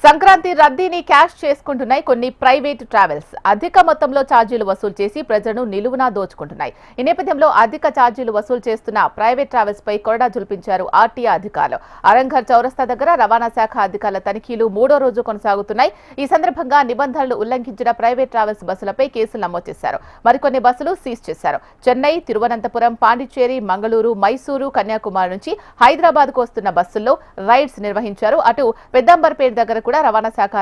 సంక్రాంతి రద్దీని క్యాష్ చేసుకుంటున్నాయి కొన్ని ప్రైవేట్ ట్రావెల్స్. అధిక మొత్తంలో ఛార్జీలు వసూలు చేసి ప్రజలను నిలువునా దోచుకుంటున్నాయి. ఈ నేపథ్యంలో అధిక ఛార్జీలు వసూలు చేస్తున్న ప్రైవేట్ ట్రావెల్స్ పై కొరడా జుల్పించారు ఆర్టీఏ అధికారులు. అరంఘర్ చౌరస్తా దగ్గర రవాణా శాఖ అధికారుల తనిఖీలు 3వ రోజు కొనసాగుతున్నాయి. ఈ సందర్భంగా నిబంధనలు ఉల్లంఘించిన ప్రైవేట్ ట్రావెల్స్ బస్సులపై కేసులు నమోదు చేశారు. మరికొన్ని బస్సులు సీజ్ చేశారు. చెన్నై, తిరువనంతపురం, పాండిచ్చేరి, మంగళూరు, మైసూరు, కన్యాకుమారి నుంచి హైదరాబాద్ కు వస్తున్న బస్సుల్లో రైడ్స్ నిర్వహించారు. అటు పెద్దంబర్పేట దగ్గర కూడా రవాణా శాఖ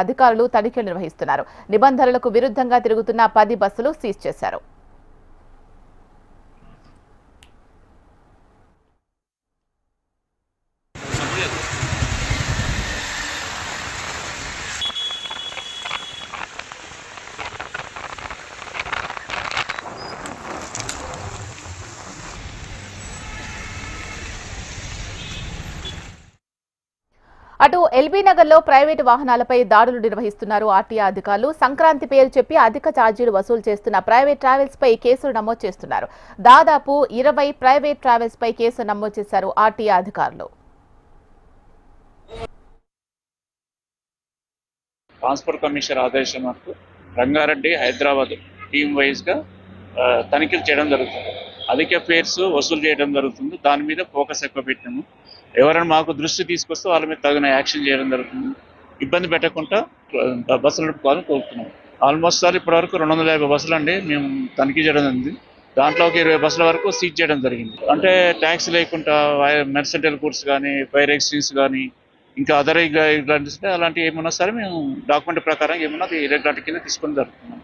అధికారులు తనిఖీలు నిర్వహిస్తున్నారు. నిబంధనలకు విరుద్ధంగా తిరుగుతున్న 10 బస్సులు సీజ్ చేశారు. అటు ఎల్బీ నగర్ లో ప్రైవేటు వాహనాలపై దాడులు నిర్వహిస్తున్నారు ఆర్టీఏ అధికారులు. సంక్రాంతి పేరు చెప్పి అధిక ఛార్జీలు వసూలు చేస్తున్న ప్రైవేట్ ట్రావెల్స్ పై కేసులు నమోదు చేస్తున్నారు. దాదాపు 20 ప్రైవేట్ ట్రావెల్స్ పై కేసు నమోదు చేశారు ఆర్టీఏ అధికారులు. ట్రాన్స్పోర్ట్ కమిషనర్ ఆదేశం మేరకు రంగారెడ్డి, హైదరాబాద్ టీమ్ వైజ్ గా తనిఖీలు చేయడం జరుగుతుంది. అధిక ఫేర్స్ వసూలు చేయడం జరుగుతుంది. దాని మీద ఫోకస్ ఎక్కువ పెట్టాము. ఎవరైనా మాకు దృష్టి తీసుకొస్తే వాళ్ళ మీద తగిన యాక్షన్ చేయడం జరుగుతుంది. ఇబ్బంది పెట్టకుండా బస్సులు నడుపుకోవాలని కోరుతున్నాం. ఆల్మోస్ట్ ఇప్పటివరకు 250 బస్సులు అండి మేము తనిఖీ చేయడం జరిగింది. దాంట్లో ఒక 20 బస్సుల వరకు సీజ్ చేయడం జరిగింది. అంటే ట్యాక్స్ లేకుండా మెర్సెంటల్ గూడ్స్ కానీ, ఫైర్ ఎక్స్చేంజ్ కానీ, ఇంకా అదర్ ఇలాంటి అలాంటివి ఏమన్నా సరే మేము డాక్యుమెంట్ ప్రకారం ఏమన్నా ఇరెగ్యులారిటీ కింద తీసుకొని జరుగుతున్నాం.